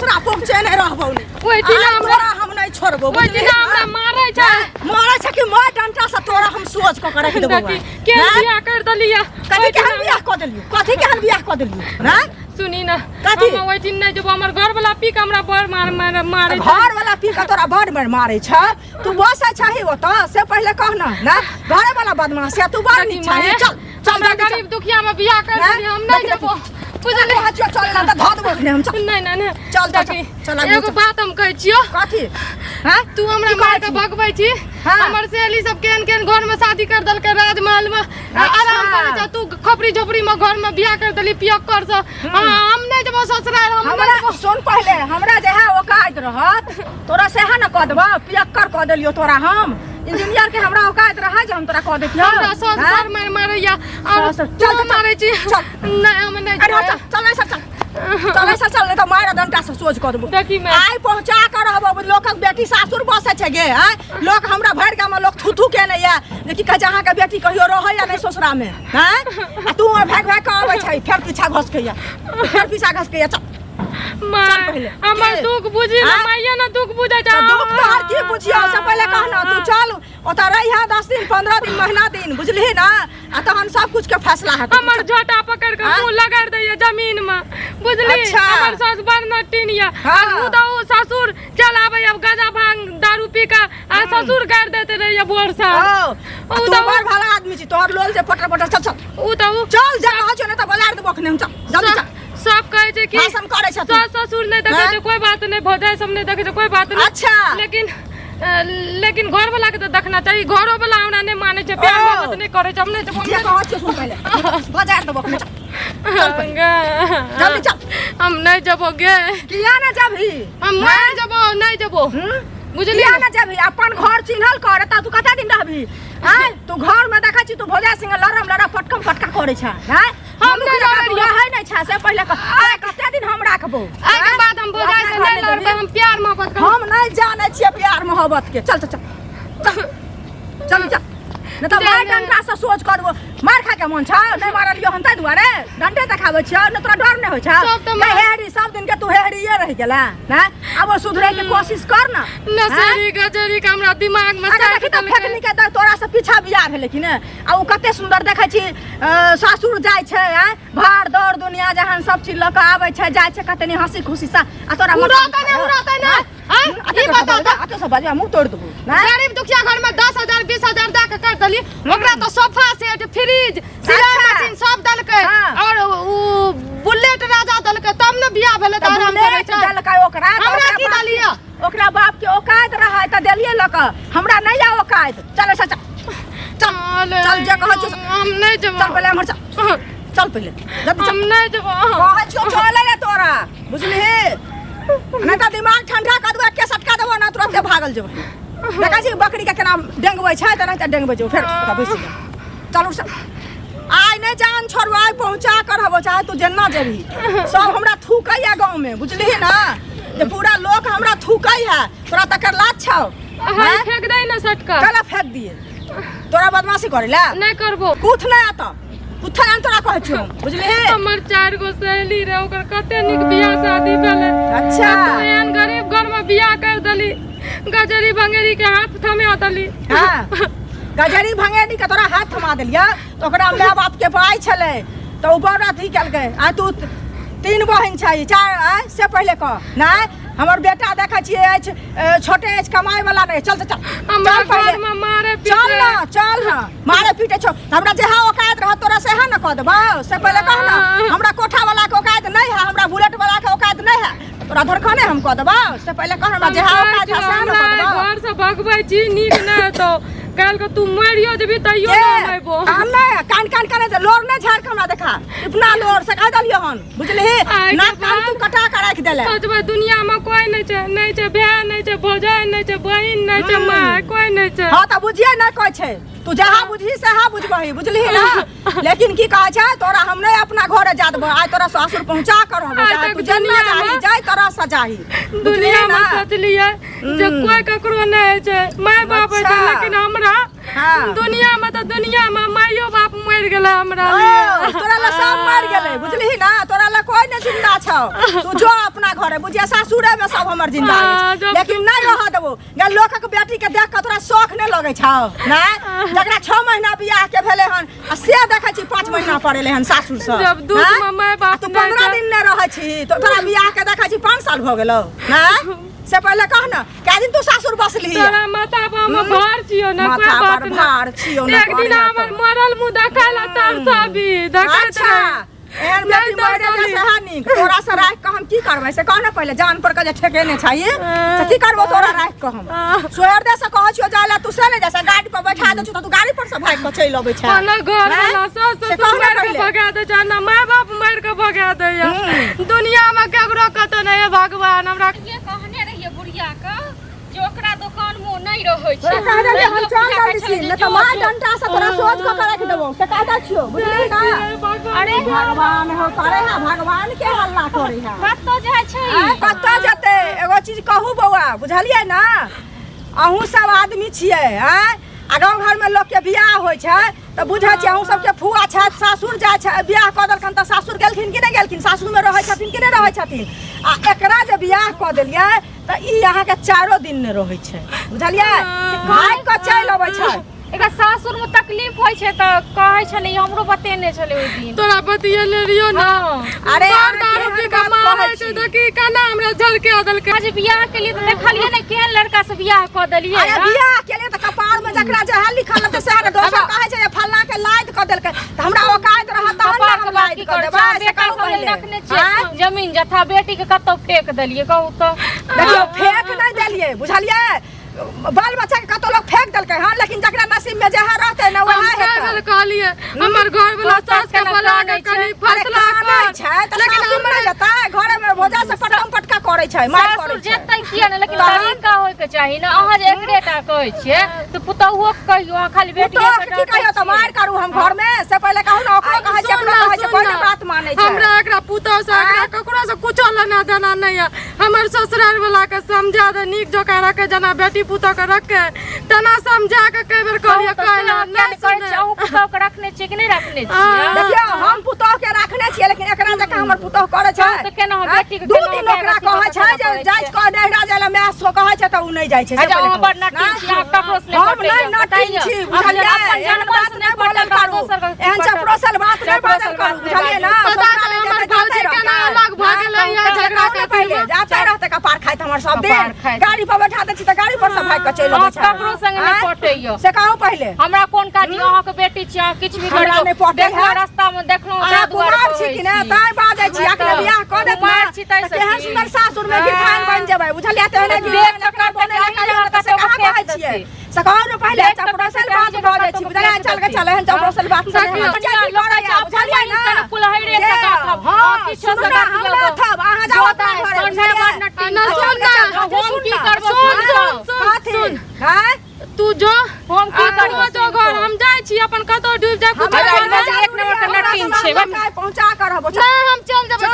ससुरा पहुँचे नहीं रहबो ओइ दिना हमरा हम नहीं छोड़बो ओइ दिना हमरा मारै छ कि मैं डंटा से तोरा हम सोच क रख देबो के बियाह कर दलिया कथि के हम बियाह क देलियो ना सुनी ना हम ओइ दिन नहीं जब हमर घर वाला पी के हमरा बर मारे घर वाला पी के तोरा बर मारे छ तू बस चाहे ओत से पहले कहना ना घर वाला बदमाश है तू बर नहीं चाहे चल गरीब दुखिया में बियाह कर दली हम नहीं जबो बुझली चल ना त धद बखने हम चल नहीं चल एगो बात हम कहै छियो कथि हां तू हमरा मार के भगबै छी हमर सहेली सब केन घर में शादी कर दल के राजमहल में आराम करे छ तू खपरी झोपड़ी में घर में बियाह कर दली पियक कर छ हम नहीं जबो ससुराल हमरा सुन पहले हमरा जे है औकात रहत तोरा से है न क देबो पियक कर देलियो तोरा हम इंजीनियर के हमरा औकात रहा जे हम तोरा क देतियो हमरा ससुर मारैया और चल मारै छी नहीं हम नहीं चल नहीं तो मारा डंटा से सोच कर देबो आई पहुंचा कर रहबो लोकक बेटी सासुर बसे छै गे लोग हमरा भर गाम में लोग थुथु के नहीं है लेकिन कह जहां के बेटी कहियो रहै या नहीं ससुरा में हैं तू भाग भाग के आबै छै फेर पीछा घस के चल हमर दुख बुझी मैया ना दुख बुझै छ दुख तो हर की बुझियो से पहले कहना तू चल ओता रहिया 10 दिन 15 दिन महीना दिन बुझली ना आ तहन सब कुछ के फैसला है हमर झोटा पकड़ के मुंह लगाड़ दैया जमीन में बुझली हमर सास बड़ नटिनिया उदौ ससुर चल आबै अब गाजा भांग दारू पी के आ ससुर गाड़ देते रहिया बोर सा तू बड़ भला आदमी छी तोहर लोल जे पटर चल उदौ चल जा छ न त बोलार देबो खने हम चल जल्दी चल सब कहे छै कि भाषण करे छ तू ससुर नहीं देखे छै कोई बात नहीं भौजाई सब नहीं देखे छै कोई बात नहीं अच्छा लेकिन घर वाला के तो देखना चाहिए घरों वाला हमरा नहीं माने छै प्यार मोहब्बत नहीं करे छै हम नहीं जे कहत छ सुन पहले बाजार देबो खने चल जल्दी चल हम नहीं जबो गे किया ना जबही हम नहीं जबो बुझली ना जबही अपन घर चिन्हल कर त तू कते दिन रहबी तू घर में देखा छी तू भौजाई संग लड़ा फटका करे छ हम नहीं छ से पहले कते दिन हम राखबो आई के बाद हम भौजाई से नहीं लड़बे हम प्यार मोहब्बत हम नहीं जाने छिए प्यार मोहब्बत के चल न त मार डंटा से सोच करबो मार खा के मन छ नहीं मारलियो हम तै दुआरे डंटे देखाबै छ न तोरा डर नहीं होय छ हेहरी सब दिन के तू हेहरीए रह गेला ना अब सुधरे के कोशिश कर ना नसरी गजरी के हमरा दिमाग में साथ फेकनी के तोरा से पीछा बियाह भेले कि ने आ उ कते सुंदर देखै छी सासुर जाय छै भार दौड़ दुनिया जहान सब चीज ल के आबै छै जाय छै कते नि हंसी खुशी सा आ तोरा उड़ाता ने ई बता आ सब बाजा मुंह तोड़ देबो गरीब दुखिया घर में 10,000 20,000 दे के कर दली ओकरा तो सोफा सेट फ्रिज सिलाई मशीन सब दल के और उ बुलेट राजा दल के तब न बियाह भेले त आराम करे छै दल के ओकरा हमरा की दलिया ओकरा बाप के औकात रहा त देलिए ल के हमरा नहीं आ औकात चल चल जे कह छ हम नहीं जब चल पहले हमर चल पहले हम नहीं जब कह छ चल रे तोरा बुझली नहीं तो दिमाग ठंडा कर देबो के सटका देबो ना तुरंत भागल जेबो देखा छी बकरी के केना डेंगबै छै त नहीं त डेंगबै जो फेर बैस चल आई नहीं जान छोड़बो आई पहुंचा कर हबो चाहे तू जेना जेबी सब हमरा थूकैया गांव में बुझली ना जे पूरा लोग हमरा थूकै है तोरा तकर लाज छौ फेंक दे ना सटका कला फेंक दिए तोरा बदमाशी करेला नहीं करबो कुछ नहीं आता कुछ नहीं तोरा कहै छी बुझली हमर 4 गो सहेली रे ओकर कते निक बियाह शादी भेले अच्छा एहन गरीब घर में बियाह कर दली गजरी भंगेरी के हाथ थमे दली हां गजरी भंगेरी के तोरा हाथ थमा देलिया तो ओकरा माय बाप के पाई छले तो ऊपर अथी कल गए आ तू 3 बहन छै 4 से पहले कह ना हमर बेटा देखा छिए छोटे कमाई वाला नहीं चल हमर घर में मारे पीटे चल ना मारे पीटे छो हमरा जे हा औकात रह तोरा से है न क देबो से पहले कह ना हमरा कोठा वाला के औकात नहीं है हमरा बुलेट वाला के औकात नहीं है तोरा धरखने हम क देबो से पहले कह हमरा जे हा औकात है से न क देबो घर से भगबै छी नीक न तो काल को तू मरियो जबी तइयो ना आइबो हम नहीं कान करे जे लोर नहीं झाड़ के हमरा देखा इतना लोर से कह दलियो हन बुझली ना कान तू कटा के राख देले सोचबे दुनिया में कोई नहीं छै भाई नहीं छै भौजाई नहीं छै बहिन नहीं छै माय कोई नहीं छै हां त बुझिए नहीं कोई छै तू जहां बुझी से हा बुझबही बुझली ना लेकिन की कह छै तोरा हम नहीं अपना घरे जा देबो आज तोरा ससुर पहुंचा कर हम जाय तू जन्ना जाही जाय तोरा सजाही दुनिया में सोचलिए जे कोई ककरो नहीं छै माय बाप छै लेकिन हमरा दुनिया में माइयो बाप मर गेलै हमरा तोरा ला सब मर गेलै बुझली ना तोरा ला कोई नहीं जिंदा छ छौ तू जो अपना घरे बुझिया सासुरे में सब हमर जिंदा है लेकिन नहीं रह देबो गे लोक के बेटी के देख के तोरा शौक नहीं लगे छौ ना जकरा 6 महीना बियाह के भेले हन आ से देखै छी 5 महीना पड़ेले हन सासुर से जब दूध में माय बाप तू 15 दिन नहीं रहै छी तो तोरा बियाह के देखै छी 5 साल भ गेलौ ना से पहले कह ना कै दिन तू सासुर बसली तोरा माथा पर हम भार छियो ना कोई बात ना भार छियो ना एक दिन हमर मरल मुंह देखला तार सभी अच्छा एहन बेटी मरे जैसे हानि तोरा से राख के हम की करबै से कहना पहले जान पर के जे ठेकेने चाहिए से की करबो तोरा राख के हम सोयर दे से कह छियो जाला तू से ले जैसे गाड़ी पर बैठा दे छु त तू गाड़ी पर से भाग के चल आबै छै ना घर वाला ससुर मार के भगा दे छ ना माय बाप मार के भगा दे दुनिया में केकरो कत नहीं है भगवान हमरा ये कहने रहिए बुढ़िया का जो ओकरा दुकान में नहीं रहै छै कह दे हम चल कर दी न त मार डंटा से तोरा सोच के रख देबो से कहता छियो बुझली ना अरे भगवान हो करे है भगवान के हल्ला करे है कत्तो जाइ छै कत्तो जते एगो चीज कहू बौआ बुझलियै ना अहूँ सब आदमी छियै हैं आ गाँव घर में लोग के बियाह होइ छै त बुझै छी अहूँ सबके फुआ छै सासुर जाइ छै बियाह कऽ देलखन त सासुर गेलखिन कि नहीं गेलखिन सासुर में रहै छथिन कि नहीं रहै छथिन आ एकरा जे बियाह कऽ देलियै त ई अहाँ के 4 दिन ने रहै छै बुझलियै भाग के चलि अबै छै एका सासुर में तकलीफ होय छै त कहै छले हमरो बतेने छले ओइ दिन तोरा बतियले रियो ना अरे दारू पी के मारै छै देखी कना हमरा झल के अदल के आज बियाह के लिए त देखलिए ने केहन लड़का से बियाह क देलिए अरे बियाह के लिए त कपार में जकरा जे लिखल त से दोसर कहै छै जे फलना के लाद क देलकै त हमरा औकात रहत तहन ना हम लाद क देबै से कहू पहिले रखने छियै जमीन जथा बेटी के कतौ फेंक देलिए कहू त देखियो फेंक नहीं देलिए बुझलिए बाल बच्चा के कतो लोग फेंक देलकै हां लेकिन जकरा नसीब में जहाँ रहते न वहाँ हेतै कहलिए हमर घर वाला सास के बला के कनी फसला छै त लेकिन हम नहीं जता घर में भोजा से पटम पटका करे छै मार करे सासुर जेतै किया ने लेकिन तरीका होय के चाही ना अहाँ जे एकरेटा कहै छियै त पुतहुओ के कहियो खाली बेटी के की कहियो त मार करू हम घर में से पहले कहू ना ओकरो कहै छै अपना कहै छै कोई बात मानै छै हमरा एकरा पुतौ से एकरा ककरो से कुछो लेना देना नहीं है हमर ससुराल वाला के समझा दे नीक जोका रखे जना बेटी पुतो के रखे तना समझा के कई बेर कहलिए कहला नहीं कहै छै अहूँ पुतौ के रखने छियै कि नहीं रखने छियै देखियो हम पुतौ के रखने छियै लेकिन एकरा जका हमर पुतौ करे छै त केना हम बेटी के दू दिन ओकरा कहै छै जे जाइज कह नहिरा जाय ला मैं सो कहै छै त उ नहीं जाय छै अच्छा हम बड़ नटी छी आप ककरो से हम नहीं नटी छी बुझलिए एहन बात नहीं बोलल करू एहन चपरोसल बात नहीं बोलल करू बुझलिए ना हमर भौजी केना अलग भ गेलै या झगड़ा के पहले जाते रहते कपार खाइत हमर सब दिन गाड़ी पर बैठा दे छी त गाड़ी पर से भाग के चलि अबै छै ककरो संग नहीं पटैयो से कहू पहले हमरा कोन काजी अहाँ के बेटी छी अहाँ किछ भी हमरा नहीं पटै है रास्ता में देखलौ अहाँ कुमार छी कि ने ताई बाजै छी अखने बियाह क देत कुमार छी तै से केहन सुंदर सासुर में गिरफान बन जेबै बुझलिए तेहने देख के करते नहीं से कहां कहै छियै से कहू ने पहले चपरोसल बात बाजै छी बुझलिए चल के चल एहन चपरोसल बात से बुझलिए ना कुलहैरे से का हां किछो से हमरा थब अहाँ जाओ हम की करबो सुन हां तू जो हम की करबो जो घर हम जाय छी अपन कतो डूब जा कुछ एक नंबर के नटीन छै पहुंचा कर रहबो हम चल जेबै